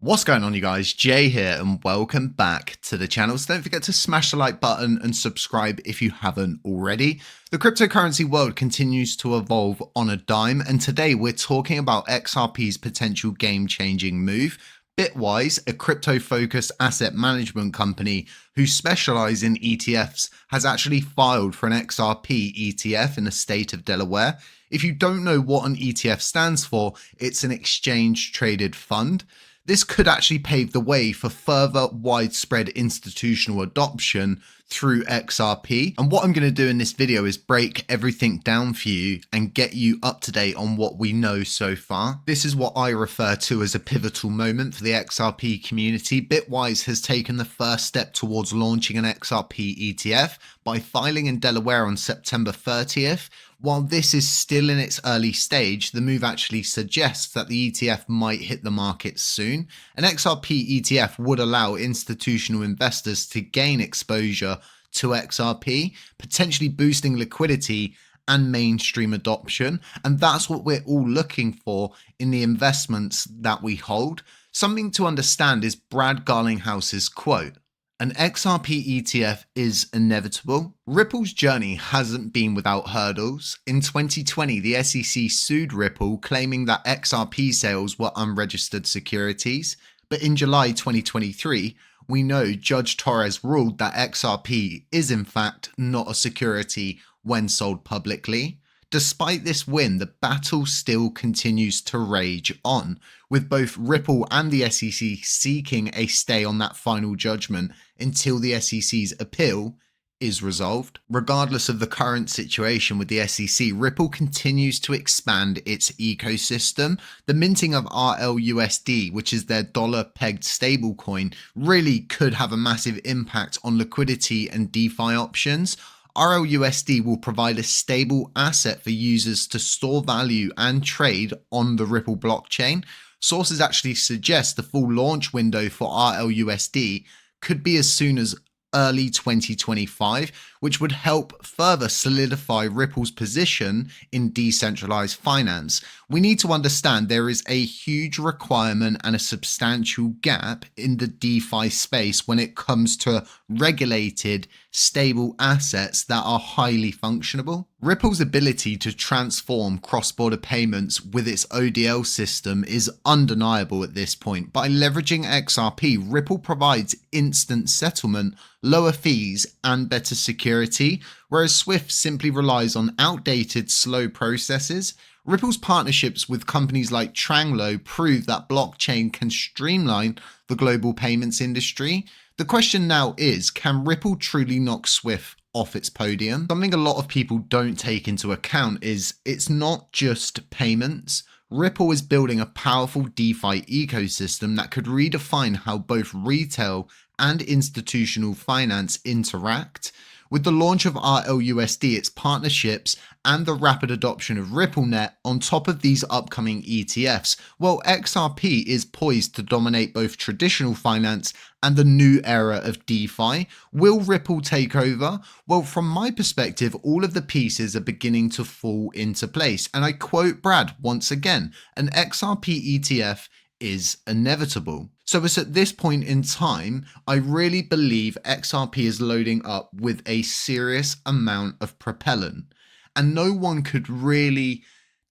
What's going on, you guys? Jay here and welcome back to the channel. So don't forget to smash the like button and subscribe if you haven't already. The cryptocurrency world continues to evolve on a dime, and today we're talking about XRP's potential game-changing move. Bitwise, a crypto-focused asset management company who specialize in ETFs, has actually filed for an XRP ETF in the state of Delaware. If you don't know what an ETF stands for, it's an exchange-traded fund. This could actually pave the way for further widespread institutional adoption through XRP. And what I'm going to do in this video is break everything down for you and get you up to date on what we know so far. This is what I refer to as a pivotal moment for the XRP community. Bitwise has taken the first step towards launching an XRP ETF by filing in Delaware on September 30th. While this is still in its early stage, the move actually suggests that the ETF might hit the market soon. An XRP ETF would allow institutional investors to gain exposure to XRP, potentially boosting liquidity and mainstream adoption. And that's what we're all looking for in the investments that we hold. Something to understand is Brad Garlinghouse's quote: "An XRP ETF is inevitable." Ripple's journey hasn't been without hurdles. In 2020, the SEC sued Ripple, claiming that XRP sales were unregistered securities. But in July 2023, we know Judge Torres ruled that XRP is in fact not a security when sold publicly. Despite this win, the battle still continues to rage on, with both Ripple and the SEC seeking a stay on that final judgment until the SEC's appeal is resolved. Regardless of the current situation with the SEC, Ripple continues to expand its ecosystem. The minting of RLUSD, which is their dollar-pegged stablecoin, really could have a massive impact on liquidity and DeFi options. RLUSD will provide a stable asset for users to store value and trade on the Ripple blockchain. Sources actually suggest the full launch window for RLUSD could be as soon as early 2025, which would help further solidify Ripple's position in decentralized finance. We need to understand there is a huge requirement and a substantial gap in the DeFi space when it comes to regulated, stable assets that are highly functionable. Ripple's ability to transform cross-border payments with its ODL system is undeniable at this point. By leveraging XRP, Ripple provides instant settlement, lower fees, and better security, whereas Swift simply relies on outdated, slow processes. Ripple's partnerships with companies like Tranglo prove that blockchain can streamline the global payments industry. The question now is, can Ripple truly knock Swift off its podium? Something a lot of people don't take into account is it's not just payments. Ripple is building a powerful DeFi ecosystem that could redefine how both retail and institutional finance interact. With the launch of RLUSD, its partnerships, and the rapid adoption of RippleNet on top of these upcoming ETFs, well, XRP is poised to dominate both traditional finance and the new era of DeFi. Will Ripple take over? Well, from my perspective, all of the pieces are beginning to fall into place. And I quote Brad once again, "An XRP ETF is inevitable." So it's at this point in time, I really believe XRP is loading up with a serious amount of propellant. And no one could really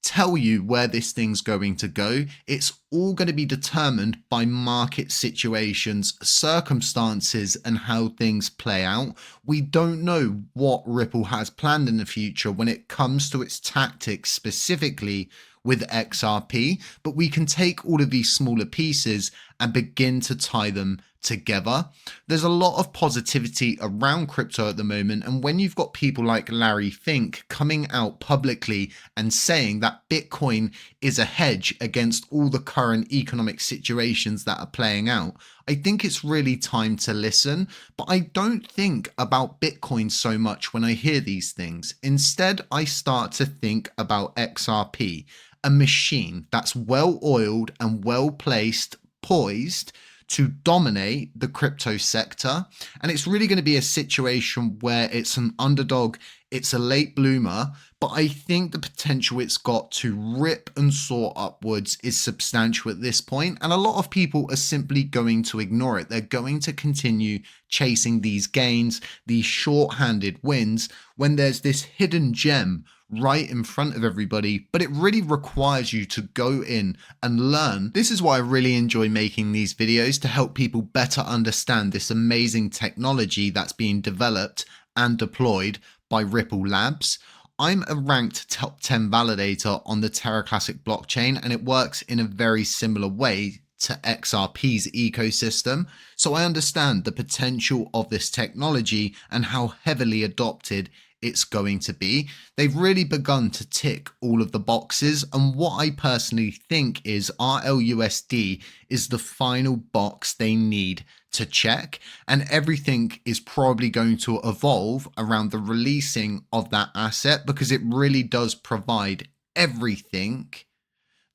tell you where this thing's going to go. It's all going to be determined by market situations, circumstances, and how things play out. We don't know what Ripple has planned in the future when it comes to its tactics specifically with XRP, but we can take all of these smaller pieces and begin to tie them together. There's a lot of positivity around crypto at the moment, and when you've got people like Larry Fink coming out publicly and saying that Bitcoin is a hedge against all the current economic situations that are playing out, I think it's really time to listen. But I don't think about Bitcoin so much when I hear these things. Instead, I start to think about XRP, a machine that's well-oiled and well-placed, poised to dominate the crypto sector. And it's really going to be a situation where it's an underdog It's a late bloomer, but I think the potential it's got to rip and soar upwards is substantial at this point, and a lot of people are simply going to ignore it. They're going to continue chasing these gains, these short-handed wins, when there's this hidden gem right in front of everybody, but it really requires you to go in and learn. This is why I really enjoy making these videos, to help people better understand this amazing technology that's being developed and deployed by Ripple Labs. I'm a ranked top 10 validator on the Terra Classic blockchain, and it works in a very similar way to XRP's ecosystem. So I understand the potential of this technology and how heavily adopted it's going to be. They've really begun to tick all of the boxes, and what I personally think is RLUSD is the final box they need to check, and everything is probably going to evolve around the releasing of that asset, because it really does provide everything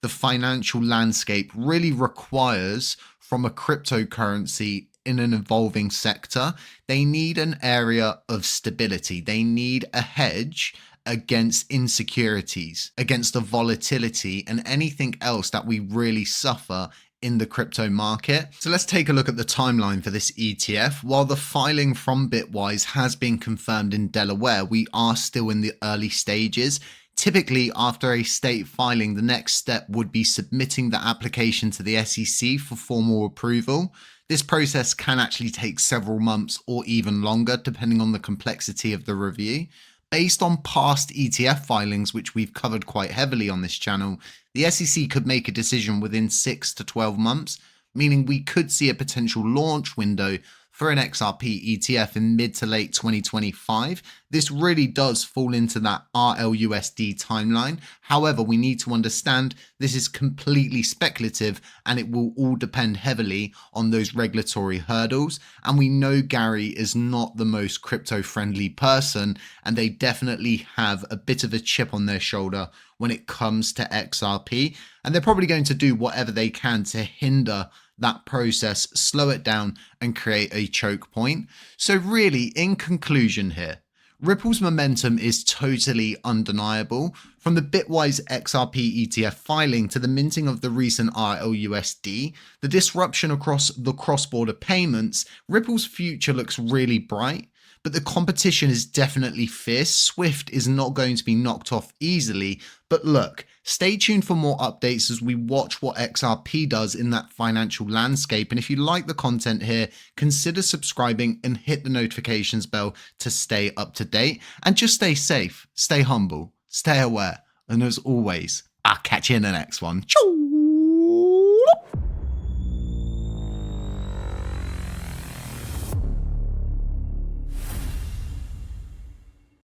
the financial landscape really requires from a cryptocurrency in an evolving sector. They need an area of stability. They need a hedge against insecurities, against the volatility and anything else that we really suffer in the crypto market. So let's take a look at the timeline for this ETF. While the filing from Bitwise has been confirmed in Delaware, we are still in the early stages. Typically, after a state filing, the next step would be submitting the application to the SEC for formal approval. This process can actually take several months or even longer, depending on the complexity of the review. Based on past ETF filings, which we've covered quite heavily on this channel, the SEC could make a decision within 6 to 12 months, meaning we could see a potential launch window for an Xrp ETF in mid to late 2025. This really does fall into that RLUSD timeline. However, we need to understand this is completely speculative, and it will all depend heavily on those regulatory hurdles. And we know Gary is not the most crypto-friendly person, and they definitely have a bit of a chip on their shoulder when it comes to XRP. And they're probably going to do whatever they can to hinder that process, slow it down, and create a choke point. So really, in conclusion here, Ripple's momentum is totally undeniable. From the Bitwise XRP ETF filing to the minting of the recent RLUSD, the disruption across the cross-border payments, Ripple's future looks really bright. But the competition is definitely fierce. Swift is not going to be knocked off easily. But look, stay tuned for more updates as we watch what XRP does in that financial landscape. And if you like the content here, consider subscribing and hit the notifications bell to stay up to date. And just stay safe, stay humble, stay aware. And as always, I'll catch you in the next one. Ciao!